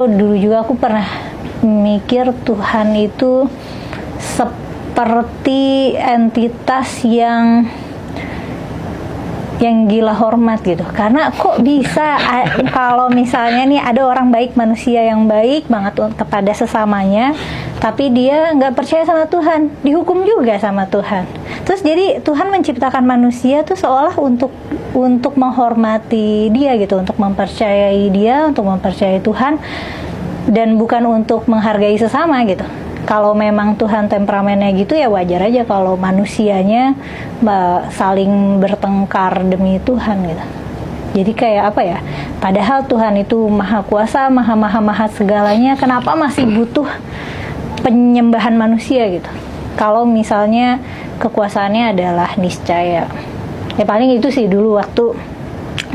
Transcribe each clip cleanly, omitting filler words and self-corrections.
Dulu juga aku pernah mikir Tuhan itu seperti entitas yang gila hormat gitu. Karena kok bisa kalau misalnya nih ada orang baik, manusia yang baik banget kepada sesamanya, tapi dia nggak percaya sama Tuhan, dihukum juga sama Tuhan. Terus jadi Tuhan menciptakan manusia tuh seolah untuk menghormati dia gitu, untuk mempercayai dia, untuk mempercayai Tuhan, dan bukan untuk menghargai sesama gitu. Kalau memang Tuhan temperamennya gitu, ya wajar aja kalau manusianya saling bertengkar demi Tuhan gitu. Jadi kayak apa ya, padahal Tuhan itu maha kuasa, maha segalanya, kenapa masih butuh penyembahan manusia gitu? Kalau misalnya kekuasaannya adalah niscaya. Ya paling itu sih dulu waktu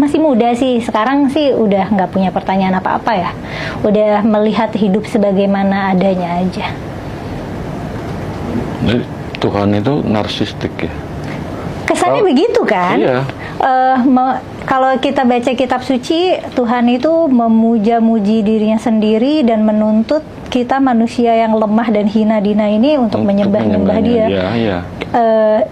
masih muda sih. Sekarang sih udah nggak punya pertanyaan apa-apa ya, udah melihat hidup sebagaimana adanya aja. Tuhan itu narsistik ya? Kesannya begitu kan? Iya. Kalau kita baca kitab suci, Tuhan itu memuja-muji dirinya sendiri dan menuntut kita manusia yang lemah dan hina dina ini untuk menyembah dia. Iya, iya.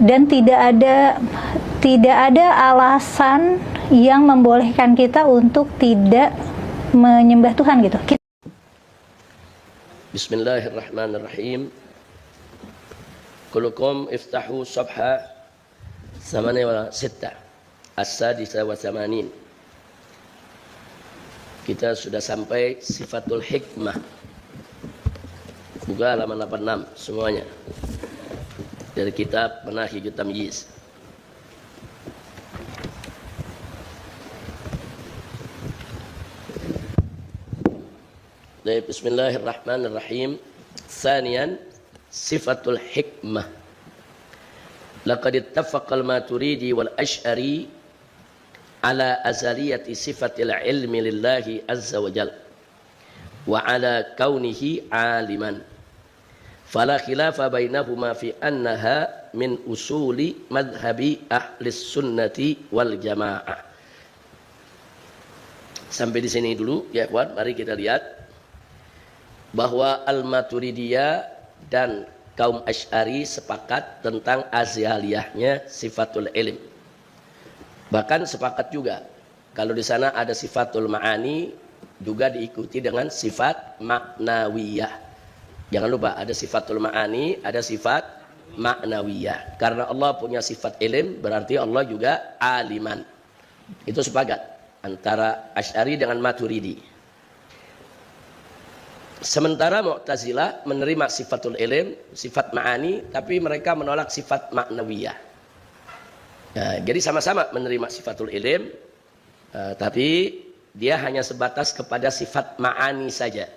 Dan tidak ada alasan yang membolehkan kita untuk tidak menyembah Tuhan gitu. Bismillahirrahmanirrahim. Kulukum iftahu sabha 86 as-sadisa wa 80. Kita sudah sampai sifatul hikmah. Buka halaman 86 semuanya. Dari kitab Manahijut Tamyiz. Bismillahirrahmanirrahim. Tsaniyan sifatul hikmah. Laqad ittafaqal Maturidi wal Asy'ari ala azaliyati sifatil ilmi lillahi azza wa jalla wa ala kaunihi aliman. Fala khilafa bainahuma fi annaha min usuli madhhabi ahlis sunnati wal jamaah. Sampai di sini dulu ya kawan, mari kita lihat bahwa Al-Maturidiyah dan kaum Asy'ari sepakat tentang azaliyahnya sifatul ilm. Bahkan sepakat juga kalau di sana ada sifatul ma'ani juga diikuti dengan sifat maknawiyah. Jangan lupa ada sifatul ma'ani, ada sifat maknawiyah. Karena Allah punya sifat ilm, berarti Allah juga aliman. Itu sepakat antara Asy'ari dengan Maturidi. Sementara Mu'tazilah menerima sifatul ilm, sifat ma'ani, tapi mereka menolak sifat maknawiyah. Nah, jadi sama-sama menerima sifatul ilm, tapi dia hanya sebatas kepada sifat ma'ani saja.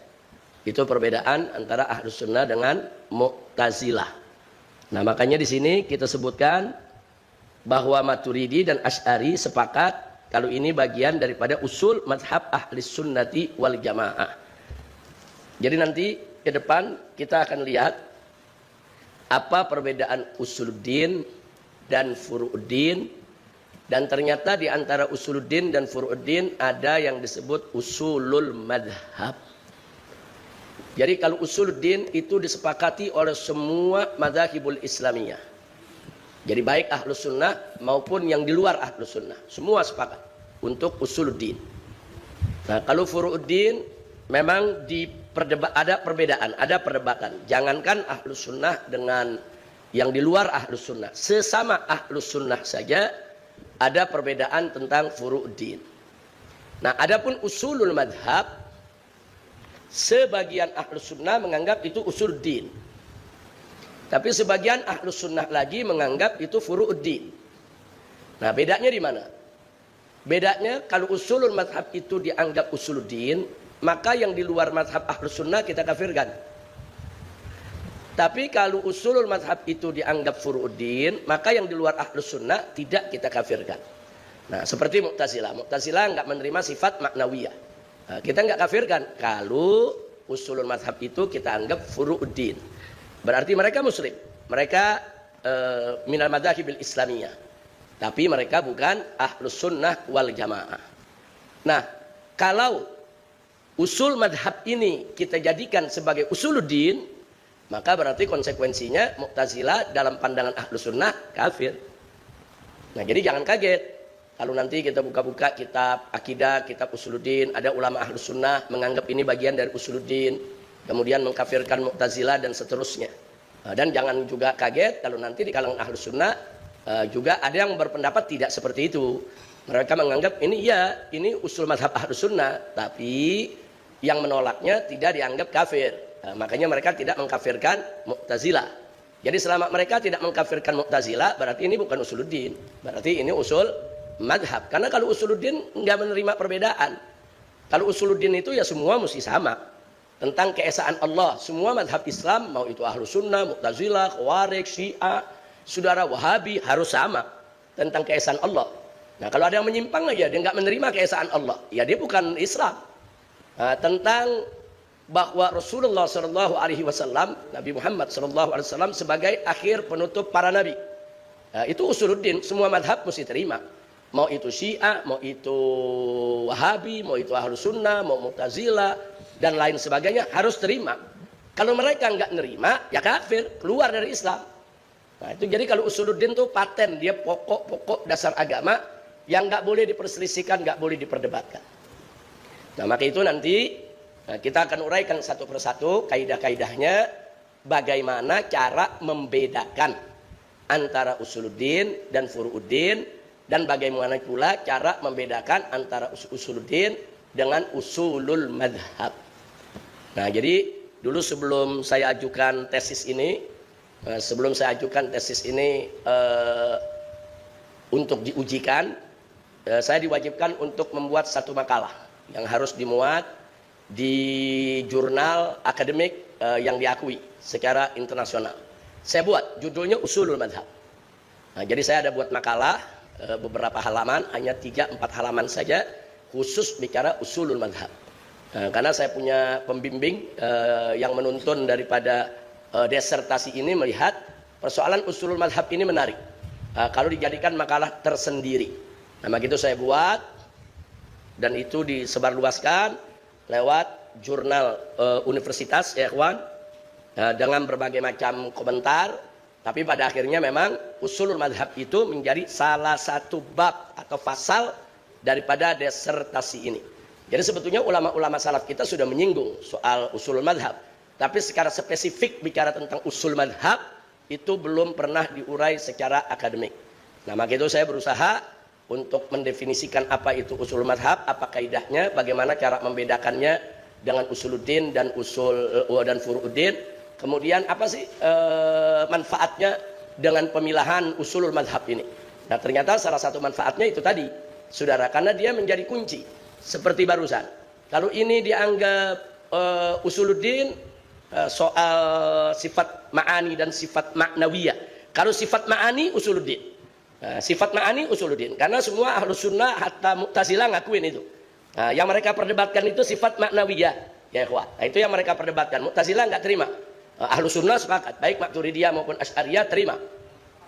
Itu perbedaan antara Ahlus Sunnah dengan Mu'tazilah. Nah, makanya di sini kita sebutkan bahwa Maturidi dan Asy'ari sepakat kalau ini bagian daripada usul mazhab Ahlis Sunnati wal Jamaah. Jadi nanti ke depan kita akan lihat apa perbedaan usuluddin dan furu'uddin, dan ternyata di antara usuluddin dan furu'uddin ada yang disebut usulul madhab. Jadi kalau usuluddin itu disepakati oleh semua madzhabul islamiyah. Jadi baik Ahlus Sunnah maupun yang di luar Ahlus Sunnah, semua sepakat untuk usuluddin. Nah, kalau furu'uddin memang ada perbedaan, ada perdebatan. Jangankan Ahlus Sunnah dengan yang di luar Ahlus Sunnah, sesama Ahlus Sunnah saja ada perbedaan tentang furu'uddin. Nah, adapun usulul madhab, sebagian Ahlus Sunnah menganggap itu usuluddin, tapi sebagian Ahlus Sunnah lagi menganggap itu furu'uddin. Nah, bedanya di mana? Bedanya kalau usulul madhab itu dianggap usuluddin, maka yang di luar mazhab Ahlus Sunnah kita kafirkan. Tapi kalau usulul mazhab itu dianggap furu'uddin, maka yang di luar Ahlus Sunnah tidak kita kafirkan. Nah, seperti Mu'tazilah. Mu'tazilah enggak menerima sifat maknawiyah. Nah, kita enggak kafirkan kalau usulul mazhab itu kita anggap furu'uddin. Berarti mereka muslim. Mereka minal madzahibil islamiyah. Tapi mereka bukan Ahlus Sunnah wal Jamaah. Nah, kalau usul madhab ini kita jadikan sebagai usuluddin, maka berarti konsekuensinya Mu'tazilah dalam pandangan Ahlus Sunnah kafir. Nah, jadi jangan kaget kalau nanti kita buka-buka kitab akidah, kitab usuluddin, ada ulama Ahlus Sunnah menganggap ini bagian dari usuluddin, kemudian mengkafirkan Mu'tazilah dan seterusnya. Dan jangan juga kaget kalau nanti di kalangan Ahlus Sunnah juga ada yang berpendapat tidak seperti itu. Mereka menganggap ini usul madhab Ahlus Sunnah, tapi yang menolaknya tidak dianggap kafir. Makanya mereka tidak mengkafirkan Mu'tazilah. Jadi selama mereka tidak mengkafirkan Mu'tazilah, berarti ini bukan usuluddin. Berarti ini usul madhab. Karena kalau usuluddin nggak menerima perbedaan. Kalau usuluddin itu ya semua mesti sama. Tentang keesaan Allah. Semua madhab Islam, mau itu Ahlus Sunnah, Mu'tazilah, Khawarij, Syiah, saudara Wahabi, harus sama. Tentang keesaan Allah. Nah, kalau ada yang menyimpang aja, dia nggak menerima keesaan Allah, ya dia bukan Islam. Tentang bahwa Rasulullah Shallallahu Alaihi Wasallam, Nabi Muhammad Shallallahu Alaihi Wasallam sebagai akhir penutup para nabi, itu usuluddin, semua madhab mesti terima. Mau itu Syiah, mau itu Wahabi, mau itu Ahlus Sunnah, mau Mu'tazilah dan lain sebagainya harus terima. Kalau mereka nggak nerima, ya kafir, keluar dari Islam. Nah, itu jadi kalau usuluddin itu paten, dia pokok-pokok dasar agama yang nggak boleh diperselisihkan, nggak boleh diperdebatkan. Nah, maka itu nanti kita akan uraikan satu persatu kaidah-kaidahnya, bagaimana cara membedakan antara usuluddin dan furuuddin, dan bagaimana pula cara membedakan antara usuluddin dengan usulul madhab. Nah, jadi dulu sebelum saya ajukan tesis ini, untuk diujikan, saya diwajibkan untuk membuat satu makalah yang harus dimuat di jurnal akademik yang diakui secara internasional. Saya buat judulnya Usulul Madhab. Nah, jadi saya ada buat makalah beberapa halaman, hanya 3-4 halaman saja, khusus bicara Usulul Madhab. Karena saya punya pembimbing yang menuntun daripada desertasi ini melihat persoalan Usulul Madhab ini menarik. Kalau dijadikan makalah tersendiri. Nah, begitu saya buat dan itu disebarluaskan lewat jurnal universitas, ya kawan, dengan berbagai macam komentar. Tapi pada akhirnya memang usulul madhab itu menjadi salah satu bab atau pasal daripada desertasi ini. Jadi sebetulnya ulama-ulama salaf kita sudah menyinggung soal usulul madhab, tapi secara spesifik bicara tentang usul madhab itu belum pernah diurai secara akademik. Nah, maka itu saya berusaha untuk mendefinisikan apa itu usul madhab, apa kaidahnya, bagaimana cara membedakannya dengan usuluddin dan dan furuuddin. Kemudian apa sih manfaatnya dengan pemilahan usulul madhab ini. Nah, ternyata salah satu manfaatnya itu tadi, saudara, karena dia menjadi kunci. Seperti barusan, kalau ini dianggap usuluddin, soal sifat ma'ani dan sifat ma'nawiyah. Kalau sifat ma'ani usuluddin. Sifat ma'ani usuluddin, karena semua Ahlus Sunnah hatta Mu'tazilah ngakuin itu. Yang mereka perdebatkan itu sifat ma'nawiyah, ya ikhwah. Nah, itu yang mereka perdebatkan. Mu'tazilah nggak terima. Ahlus Sunnah sepakat, baik Maturidiyah maupun Asy'ariyah terima.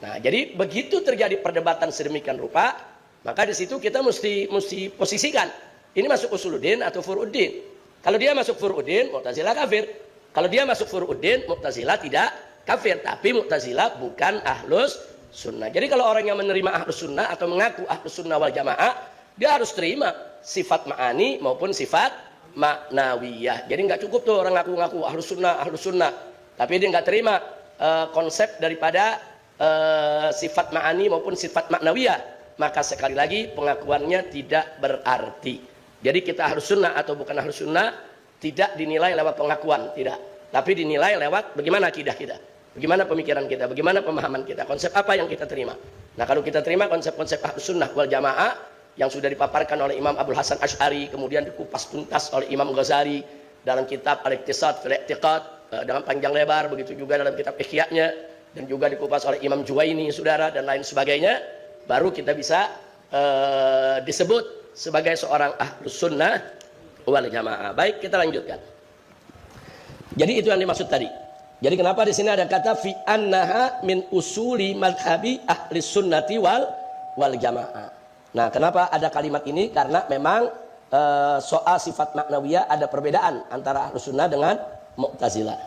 Nah, jadi begitu terjadi perdebatan sedemikian rupa, maka di situ kita mesti posisikan ini masuk usuluddin atau furuuddin. Kalau dia masuk furuuddin, Mu'tazilah kafir. Kalau dia masuk furuuddin, Mu'tazilah tidak kafir, tapi Mu'tazilah bukan Ahlus Sunnah. Jadi kalau orang yang menerima Ahlus Sunnah atau mengaku Ahlus Sunnah wal Jamaah, dia harus terima sifat ma'ani maupun sifat ma'nawiyah. Jadi nggak cukup tuh orang ngaku-ngaku Ahlus Sunnah, tapi dia nggak terima konsep daripada sifat ma'ani maupun sifat ma'nawiyah, maka sekali lagi pengakuannya tidak berarti. Jadi kita Ahlus Sunnah atau bukan Ahlus Sunnah tidak dinilai lewat pengakuan, tidak, tapi dinilai lewat bagaimana akidah kita, bagaimana pemikiran kita, bagaimana pemahaman kita, konsep apa yang kita terima. Nah, kalau kita terima konsep-konsep Ahlus Sunnah wal Jamaah yang sudah dipaparkan oleh Imam Abdul Hasan Asy'ari, kemudian dikupas tuntas oleh Imam Ghazali dalam kitab Al-Iqtisad fil I'tiqad dengan panjang lebar, begitu juga dalam kitab Ihya-nya, dan juga dikupas oleh Imam Juwaini, saudara, dan lain sebagainya, baru kita bisa disebut sebagai seorang Ahlus Sunnah wal Jamaah. Baik, kita lanjutkan. Jadi itu yang dimaksud tadi. Jadi kenapa di sini ada kata fi annaha min usuli madhabi ahli sunnati wal jamaah. Nah, kenapa ada kalimat ini? Karena memang soal sifat maknawiyah ada perbedaan antara Ahlus Sunnah dengan Mu'tazilah.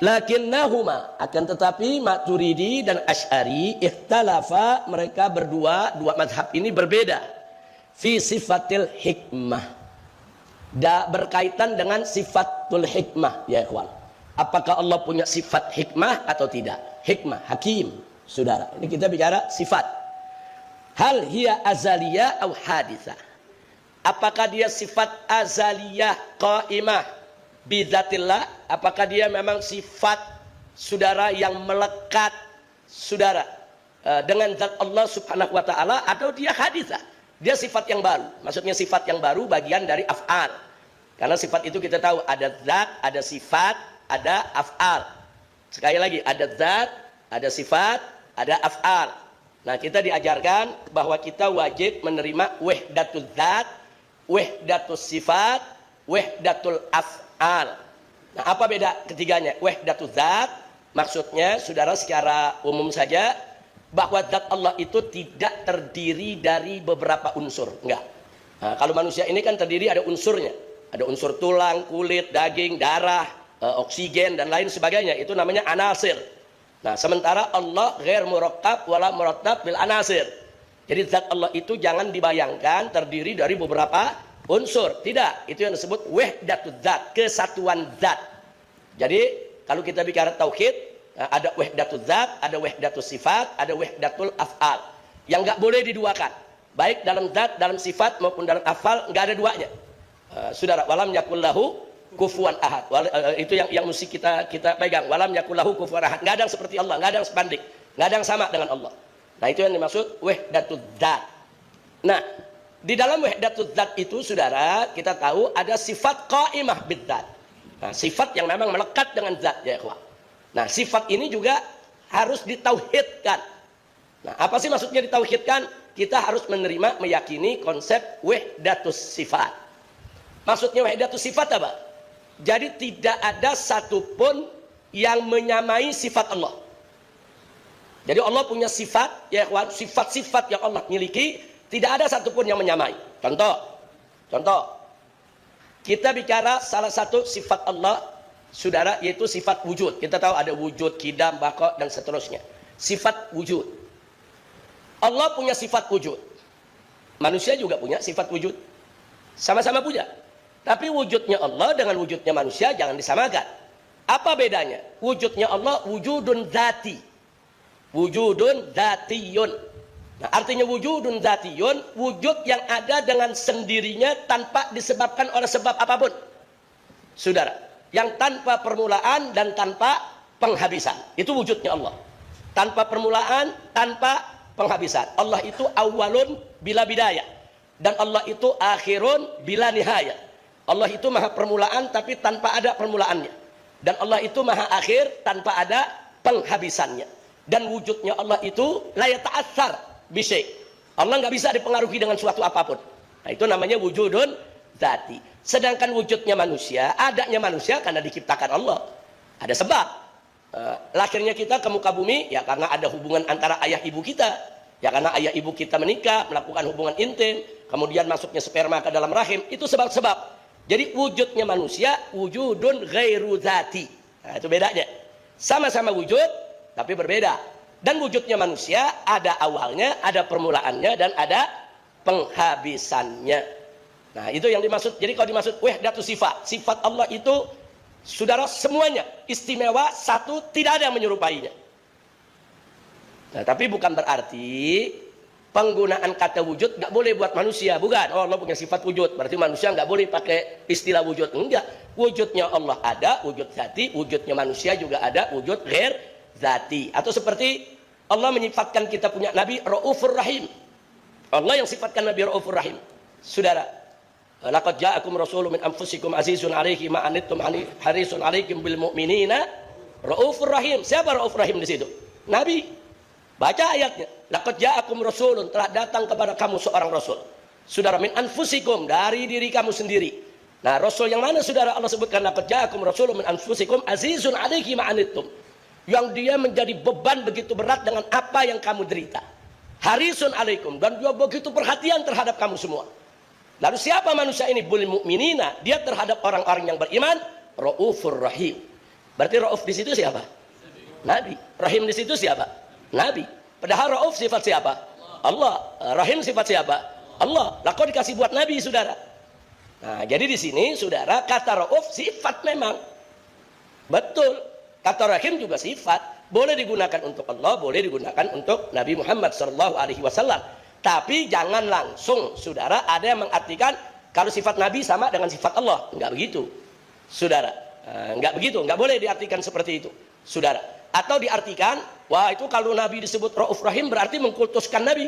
Lakinnahuma, akan tetapi Maturidi dan Asy'ari ikhtalafa, mereka berdua, dua mazhab ini berbeda fi sifatil hikmah, berkaitan dengan sifatul hikmah ya ikhwan. Apakah Allah punya sifat hikmah atau tidak? Hikmah, hakim, saudara. Ini kita bicara sifat. Hal hiya azaliyah atau hadithah? Apakah dia sifat azaliyah qaimah bidzatillah, apakah dia memang sifat saudara yang melekat saudara dengan zat Allah subhanahu wa ta'ala, atau dia hadithah, dia sifat yang baru. Maksudnya sifat yang baru bagian dari af'al, karena sifat itu kita tahu ada zat, ada sifat, ada af'al. Sekali lagi, ada zat, ada sifat, ada af'al. Nah, kita diajarkan bahwa kita wajib menerima wahdatul zat, wahdatul sifat, wahdatul af'al. Nah, apa beda ketiganya? Wahdatul zat, maksudnya saudara secara umum saja bahwa zat Allah itu tidak terdiri dari beberapa unsur, enggak. Nah, kalau manusia ini kan terdiri, ada unsurnya, ada unsur tulang, kulit, daging, darah, oksigen dan lain sebagainya, itu namanya anasir. Nah, sementara Allah ghair murakkab wala murattab bil anasir. Jadi zat Allah itu jangan dibayangkan terdiri dari beberapa unsur, tidak. Itu yang disebut wahdatul zat, kesatuan zat. Jadi kalau kita bicara tauhid, ada wahdatul zat, ada wahdatul sifat, ada wahdatul af'al, yang nggak boleh diduakan, baik dalam zat, dalam sifat maupun dalam af'al, nggak ada duanya. Saudara, walam yakul lahu kufuwan ahad. Itu yang mesti kita pegang. Walam yakul lahu kufuwan ahad. Nggak ada yang seperti Allah, nggak ada yang sebanding, nggak ada yang sama dengan Allah. Nah, itu yang dimaksud wahdatul zat. Nah, di dalam wahdatul zat itu saudara, kita tahu ada sifat qaimah bidzat. Nah, sifat yang memang melekat dengan zat ya ikhwah. Nah, sifat ini juga harus ditauhidkan. Nah, apa sih maksudnya ditauhidkan? Kita harus menerima, meyakini konsep wahdatus sifat. Maksudnya wahdatus sifat apa? Jadi tidak ada satupun yang menyamai sifat Allah. Jadi Allah punya sifat ya ikhwah, sifat-sifat yang Allah miliki, tidak ada satupun yang menyamai. Contoh, kita bicara salah satu sifat Allah, saudara, yaitu sifat wujud. Kita tahu ada wujud, qidam, baqa, dan seterusnya. Sifat wujud. Allah punya sifat wujud. Manusia juga punya sifat wujud. Sama-sama punya. Tapi wujudnya Allah dengan wujudnya manusia jangan disamakan. Apa bedanya? Wujudnya Allah wujudun dzati. Wujudun dzatiyun. Nah, artinya wujudun dzatiyun, wujud yang ada dengan sendirinya tanpa disebabkan oleh sebab apapun. Saudara, yang tanpa permulaan dan tanpa penghabisan. Itu wujudnya Allah. Tanpa permulaan, tanpa penghabisan. Allah itu awalun bila bidayah. Dan Allah itu akhirun bila nihayah. Allah itu maha permulaan tapi tanpa ada permulaannya. Dan Allah itu maha akhir tanpa ada penghabisannya. Dan wujudnya Allah itu la yata'atsar bisyai. Allah nggak bisa dipengaruhi dengan suatu apapun. Nah, itu namanya wujudun dzati. Sedangkan wujudnya manusia, adanya manusia karena diciptakan Allah. Ada sebab. Lahirnya kita ke muka bumi ya karena ada hubungan antara ayah ibu kita. Ya karena ayah ibu kita menikah, melakukan hubungan intim, kemudian masuknya sperma ke dalam rahim, itu sebab-sebab. Jadi wujudnya manusia wujudun ghairu dzati. Nah, itu bedanya. Sama-sama wujud tapi berbeda. Dan wujudnya manusia ada awalnya, ada permulaannya, dan ada penghabisannya. Nah, itu yang dimaksud. Jadi kalau dimaksud wahdatus sifat, sifat Allah itu saudara semuanya istimewa, satu, tidak ada yang menyerupainya. Nah, tapi bukan berarti penggunaan kata wujud nggak boleh buat manusia, bukan. Oh, Allah punya sifat wujud, berarti manusia nggak boleh pakai istilah wujud. Enggak. Wujudnya Allah ada, wujud dzati, wujudnya manusia juga ada, wujud ghair dzati. Atau seperti Allah menyifatkan kita punya Nabi Raufur Rahim. Allah yang sifatkan Nabi Raufur Rahim. Saudara, laqad ja'akum rasulun min anfusikum azizun 'alaihi ma anittum harisun 'alaikum bil mu'minina Raufur Rahim. Siapa Raufur Rahim di situ? Nabi. Baca ayatnya. Laqad ja'akum rasulun, telah datang kepada kamu seorang rasul. Saudara, min anfusikum, dari diri kamu sendiri. Nah, rasul yang mana saudara Allah sebutkan? Laqad ja'akum rasulun min anfusikum azizun 'alaihi ma anittum. Yang dia menjadi beban begitu berat dengan apa yang kamu derita. Harisun alaikum, dan dia begitu perhatian terhadap kamu semua. Lalu siapa manusia ini? Bil mu'minina, dia terhadap orang-orang yang beriman raufur rahim. Berarti rauf di situ siapa? Nabi. Rahim di situ siapa? Nabi. Padahal rauf sifat siapa? Allah. Rahim sifat siapa? Allah. Lah kok dikasih buat Nabi, saudara? Nah, jadi di sini saudara, kata rauf sifat memang. Betul. Kata rahim juga sifat. Boleh digunakan untuk Allah, boleh digunakan untuk Nabi Muhammad SAW. Tapi jangan langsung, saudara, ada yang mengartikan kalau sifat Nabi sama dengan sifat Allah. Enggak begitu, saudara. Enggak begitu, enggak boleh diartikan seperti itu, saudara. Atau diartikan, wah itu kalau Nabi disebut Rauf Rahim berarti mengkultuskan Nabi.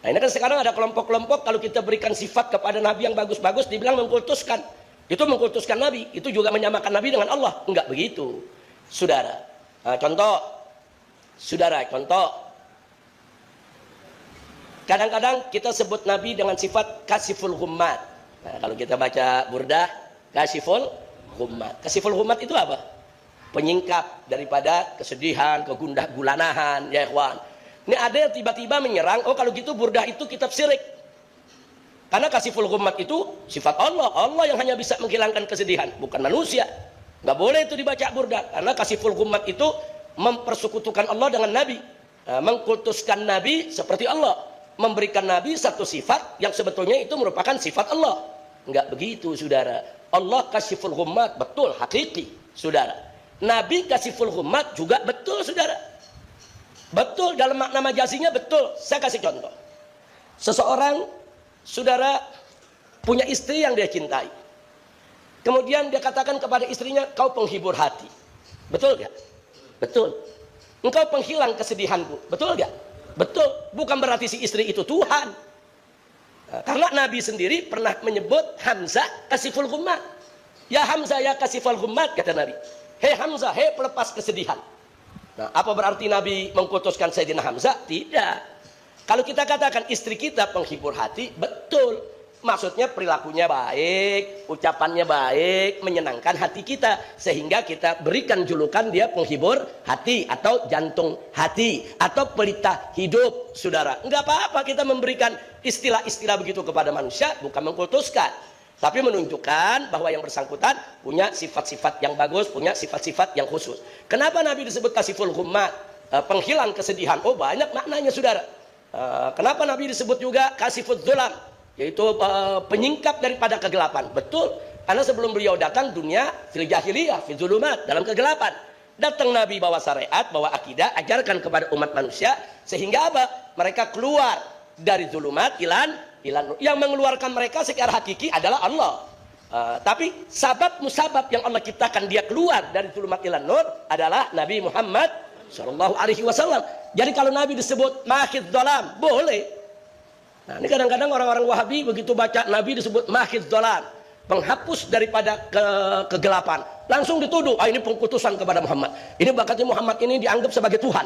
Nah ini kan sekarang ada kelompok-kelompok kalau kita berikan sifat kepada Nabi yang bagus-bagus dibilang mengkultuskan. Itu mengkultuskan Nabi, itu juga menyamakan Nabi dengan Allah. Enggak begitu, saudara. Nah, contoh, saudara, contoh. Kadang-kadang kita sebut Nabi dengan sifat kasiful hummat. Nah, kalau kita baca Burdah, kasiful hummat. Kasiful hummat itu apa? Penyingkap daripada kesedihan, kegundah gulanahan, ya ikhwan. Ini ada yang tiba-tiba menyerang, oh kalau gitu Burdah itu kitab syirik. Karena kasiful hummat itu sifat Allah. Allah yang hanya bisa menghilangkan kesedihan, bukan manusia. Nggak boleh itu dibaca Burdah. Karena kasiful hummat itu mempersekutukan Allah dengan Nabi. Nah, mengkultuskan Nabi seperti Allah. Memberikan Nabi satu sifat yang sebetulnya itu merupakan sifat Allah. Enggak begitu, saudara. Allah kasiful hummat, betul, hakiki, saudara. Nabi kasiful hummat juga betul, saudara. Betul, dalam makna majazinya betul. Saya kasih contoh. Seseorang, saudara, punya istri yang dia cintai. Kemudian dia katakan kepada istrinya, kau penghibur hati. Betul gak? Betul. Engkau penghilang kesedihanku. Betul gak? Betul, bukan berarti si istri itu Tuhan. Nah, karena Nabi sendiri pernah menyebut Hamzah kasiful hummat. Ya Hamzah ya kasiful hummat, kata Nabi. Hei Hamzah, hei pelepas kesedihan. Nah, apa berarti Nabi mengkutuskan Sayyidina Hamzah? Tidak. Kalau kita katakan istri kita penghibur hati, betul. Maksudnya perilakunya baik, ucapannya baik, menyenangkan hati kita. Sehingga kita berikan julukan dia penghibur hati atau jantung hati atau pelita hidup, saudara. Enggak apa-apa kita memberikan istilah-istilah begitu kepada manusia, bukan mengkultuskan. Tapi menunjukkan bahwa yang bersangkutan punya sifat-sifat yang bagus, punya sifat-sifat yang khusus. Kenapa Nabi disebut kasiful hummat? Penghilang kesedihan. Oh banyak maknanya, saudara. Kenapa Nabi disebut juga kasiful zulam? Yaitu penyingkap daripada kegelapan. Betul, karena sebelum beliau datang dunia fil jahiliyah, fil zulumat, dalam kegelapan. Datang Nabi bawa syariat, bawa akidah, ajarkan kepada umat manusia, sehingga apa? Mereka keluar dari zulumat ilan nur. Yang mengeluarkan mereka secara hakiki adalah Allah. Tapi sabab musabab yang Allah ciptakan dia keluar dari zulumat ilan nur adalah Nabi Muhammad SAW. Jadi kalau Nabi disebut mahid dhalam, boleh. Nah, ini kadang-kadang orang-orang Wahabi begitu baca Nabi disebut mahid dhalam, penghapus daripada kegelapan, langsung dituduh, ini pengkutusan kepada Muhammad. Ini bakatnya Muhammad ini dianggap sebagai Tuhan.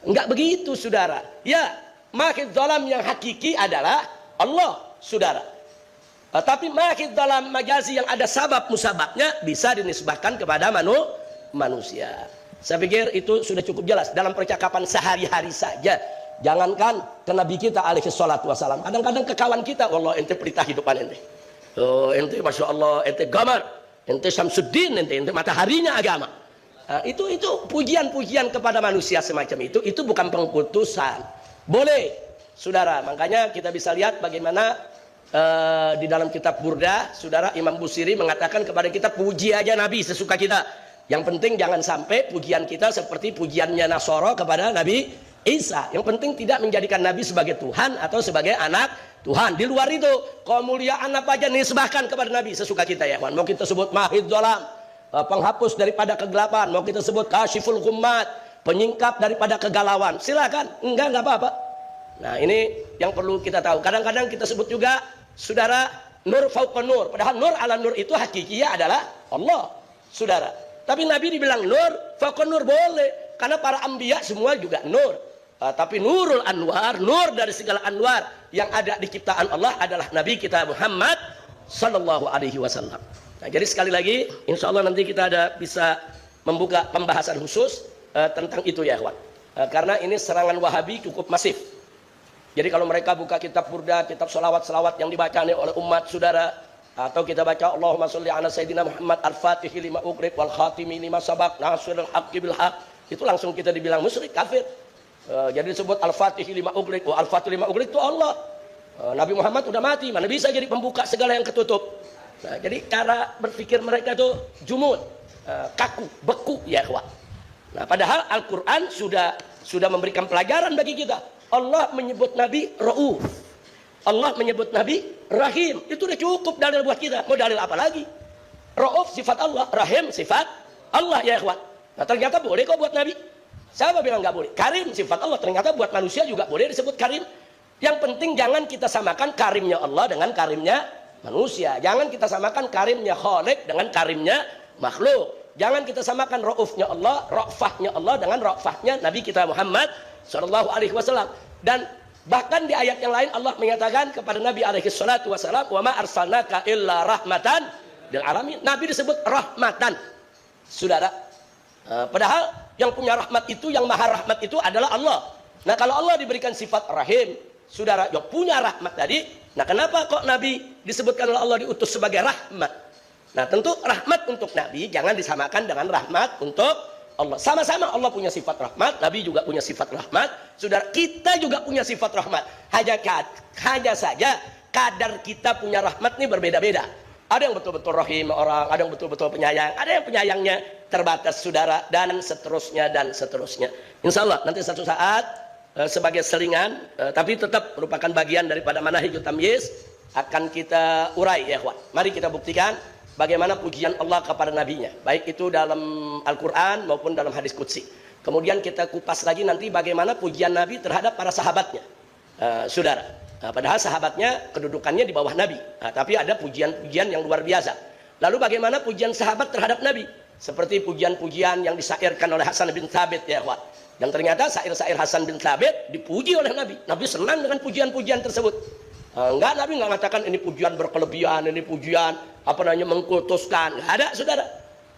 Enggak begitu, saudara. Ya, mahid dhalam yang hakiki adalah Allah, saudara. Tapi mahid dhalam majazi yang ada sabab musababnya bisa dinisbahkan kepada manusia. Saya pikir itu sudah cukup jelas dalam percakapan sehari-hari saja. Jangankan ke Nabi kita alaihi salatu wassalam. Kadang-kadang ke kawan kita, wallah ente pelita hidupan ente. Oh, ente Masya Allah, ente gamar, ente Syamsuddin, ente mataharinya agama. Nah, itu pujian-pujian kepada manusia semacam itu bukan pengkultusan. Boleh, saudara. Makanya kita bisa lihat bagaimana di dalam kitab Burdah, saudara, Imam Busiri mengatakan kepada kita, puji aja Nabi sesuka kita. Yang penting jangan sampai pujian kita seperti pujiannya Nasoro kepada Nabi Isa. Yang penting tidak menjadikan Nabi sebagai Tuhan atau sebagai anak Tuhan. Di luar itu, kemuliaan apa aja nisbahkan kepada Nabi sesuka kita, ya kawan. Mau kita sebut mahid dhalam, penghapus daripada kegelapan, mau kita sebut kasiful hummat, penyingkap daripada kegalauan, silakan. Enggak apa-apa. Nah, ini yang perlu kita tahu. Kadang-kadang kita sebut juga, saudara, nur fauqa nur. Padahal nur ala nur itu hakikinya adalah Allah, saudara. Tapi Nabi dibilang nur fauqa nur, boleh. Karena para anbiya semua juga nur. Tapi nurul anwar, nur dari segala anwar yang ada di ciptaan Allah adalah Nabi kita Muhammad sallallahu alaihi wasallam. Nah, jadi sekali lagi, insya Allah nanti kita bisa membuka pembahasan khusus tentang itu, ya kawan. Karena ini serangan Wahabi cukup masif. Jadi kalau mereka buka kitab burda, kitab selawat-selawat yang dibaca oleh umat saudara, atau kita baca Allahumma sholli ala sayyidina Muhammad al-Fatih lima ughriq wal khatimi lima sabaq nasirul haqqi bil haqq, itu langsung kita dibilang musyrik, kafir. Jadi disebut al-Fatih lima ughriq, al-Fatih lima ughriq itu Allah. Nabi Muhammad udah mati, mana bisa jadi pembuka segala yang ketutup. Nah, jadi cara berpikir mereka itu jumud, kaku, beku ya ikhwah. Nah, padahal Al-Qur'an sudah memberikan pelajaran bagi kita. Allah menyebut Nabi Rauf, Allah menyebut Nabi Rahim. Itu udah cukup dalil buat kita. Mau dalil apa lagi? Rauf sifat Allah, Rahim sifat Allah ya ikhwan. Nah, ternyata boleh kok buat Nabi. Siapa bilang nggak boleh? Karim sifat Allah. Ternyata buat manusia juga boleh disebut Karim. Yang penting jangan kita samakan karimnya Allah dengan karimnya manusia. Jangan kita samakan karimnya Khaliq dengan karimnya makhluk. Jangan kita samakan Raufnya Allah, Ra'fahnya Allah dengan Ra'fahnya Nabi kita Muhammad Sallallahu Alaihi Wasallam. Dan bahkan di ayat yang lain Allah menyatakan kepada Nabi Alaihi Salatu Wasallam, wa ma arsalnaka illa rahmatan lil alamin. Nabi disebut rahmatan, saudara. Padahal yang punya rahmat itu, yang maha rahmat itu adalah Allah. Nah, kalau Allah diberikan sifat rahim, saudara, yang punya rahmat tadi, nah kenapa kok Nabi disebutkan oleh Allah diutus sebagai rahmat? Nah, tentu rahmat untuk Nabi jangan disamakan dengan rahmat untuk Allah. Sama-sama Allah punya sifat rahmat, Nabi juga punya sifat rahmat, saudara, kita juga punya sifat rahmat. Hanya saja kadar kita punya rahmat ini berbeda-beda. Ada yang betul-betul rahim orang, ada yang betul-betul penyayang, ada yang penyayangnya terbatas, saudara, dan seterusnya dan seterusnya. Insya Allah nanti satu saat sebagai selingan, tapi tetap merupakan bagian daripada manhajut tamyiz, akan kita urai ya ikhwan. Mari kita buktikan bagaimana pujian Allah kepada nabinya, baik itu dalam Al-Quran maupun dalam hadis qudsi. Kemudian kita kupas lagi nanti bagaimana pujian Nabi terhadap para sahabatnya, saudara. Padahal sahabatnya kedudukannya di bawah Nabi, tapi ada pujian-pujian yang luar biasa. Lalu bagaimana pujian sahabat terhadap Nabi, seperti pujian-pujian yang disairkan oleh Hasan bin Thabit ya ikhwan. Dan ternyata syair-syair Hasan bin Thabit dipuji oleh Nabi. Nabi senang dengan pujian-pujian tersebut. Enggak, Nabi enggak mengatakan ini pujian berkelebihan, ini pujian mengkultuskan. Enggak ada, saudara.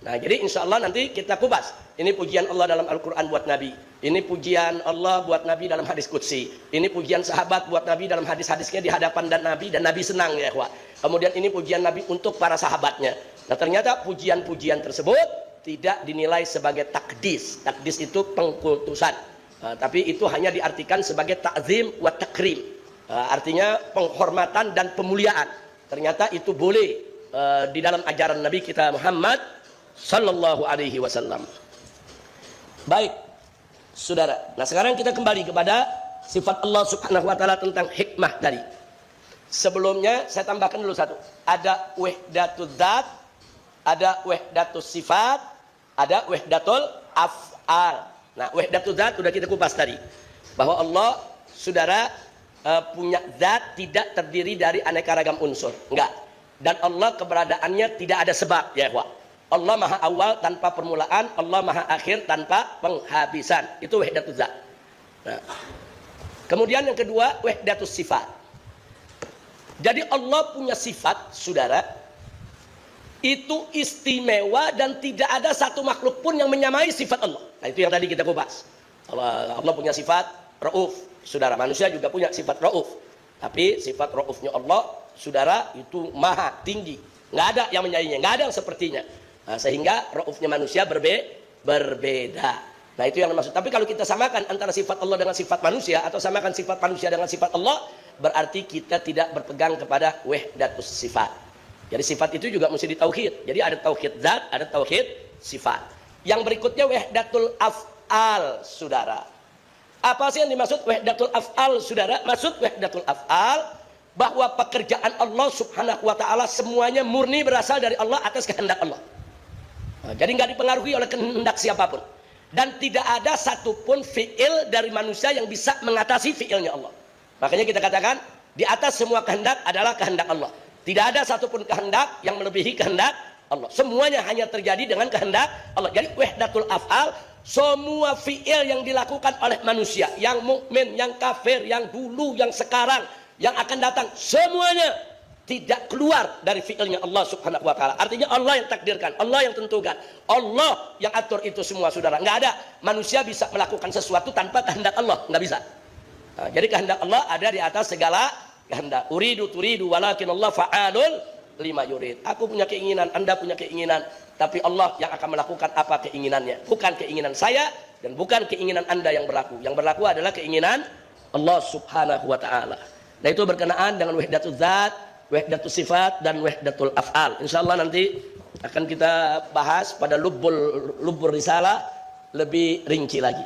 Nah, jadi insya Allah nanti kita kupas. Ini pujian Allah dalam Al-Quran buat Nabi. Ini pujian Allah buat Nabi dalam hadis qudsi. Ini pujian sahabat buat Nabi dalam hadis-hadisnya di hadapan dan Nabi senang ya ikhwah. Kemudian ini pujian Nabi untuk para sahabatnya. Nah, ternyata pujian-pujian tersebut tidak dinilai sebagai takdis. Takdis itu pengkultusan. Tapi itu hanya diartikan sebagai ta'zim wa takrim. Artinya penghormatan dan pemuliaan. Ternyata itu boleh di dalam ajaran Nabi kita Muhammad Sallallahu Alaihi Wasallam. Baik, saudara. Nah, sekarang kita kembali kepada sifat Allah Subhanahu Wa Taala tentang hikmah tadi. Sebelumnya saya tambahkan dulu satu. Ada wahdatul dzat, ada wahdatul sifat, ada wahdatul af'al. Nah, wahdatul dzat sudah kita kupas tadi, bahwa Allah, saudara, punya zat tidak terdiri dari aneka ragam unsur, enggak. Dan Allah keberadaannya tidak ada sebab ya ikhwah. Allah maha awal tanpa permulaan, Allah maha akhir tanpa penghabisan. Itu wahdatul zat. Nah, kemudian yang kedua wahdatus sifat. Jadi Allah punya sifat, saudara, itu istimewa dan tidak ada satu makhluk pun yang menyamai sifat Allah. Nah, itu yang tadi kita kupas. Allah punya sifat Rauf, saudara. Manusia juga punya sifat Rauf. Tapi sifat Raufnya Allah, saudara, itu maha tinggi. Nggak ada yang menyainginya, nggak ada yang sepertinya. Nah, sehingga Raufnya manusia berbeda. Nah, itu yang dimaksud. Tapi kalau kita samakan antara sifat Allah dengan sifat manusia, atau samakan sifat manusia dengan sifat Allah, berarti kita tidak berpegang kepada wahdatus sifat. Jadi sifat itu juga mesti ditauhid. Jadi ada tauhid zat, ada tauhid sifat. Yang berikutnya wahdatul af'al, saudara. Apa sih yang dimaksud wahdatul af'al, saudara? Maksud wahdatul af'al bahwa pekerjaan Allah Subhanahu Wa Taala semuanya murni berasal dari Allah atas kehendak Allah. Nah, jadi nggak dipengaruhi oleh kehendak siapapun. Dan tidak ada satupun fi'il dari manusia yang bisa mengatasi fi'ilnya Allah. Makanya kita katakan di atas semua kehendak adalah kehendak Allah. Tidak ada satupun kehendak yang melebihi kehendak Allah. Semuanya hanya terjadi dengan kehendak Allah. Jadi wahdatul af'al, semua fi'il yang dilakukan oleh manusia, yang mukmin, yang kafir, yang dulu, yang sekarang, yang akan datang, semuanya tidak keluar dari fi'ilnya Allah Subhanahu Wa Taala. Artinya Allah yang takdirkan, Allah yang tentukan, Allah yang atur itu semua, saudara. Nggak ada manusia bisa melakukan sesuatu tanpa kehendak Allah, nggak bisa. Nah, jadi kehendak Allah ada di atas segala kehendak. Uridu turidu walakin Allah fa'alul lima yurid. Aku punya keinginan, Anda punya keinginan, tapi Allah yang akan melakukan apa keinginannya. Bukan keinginan saya dan bukan keinginan Anda yang berlaku. Yang berlaku adalah keinginan Allah Subhanahu wa taala. Nah, itu berkenaan dengan wahdatul zat, wahdatul sifat dan wahdatul af'al. Insyaallah nanti akan kita bahas pada lubbul risalah lebih rinci lagi.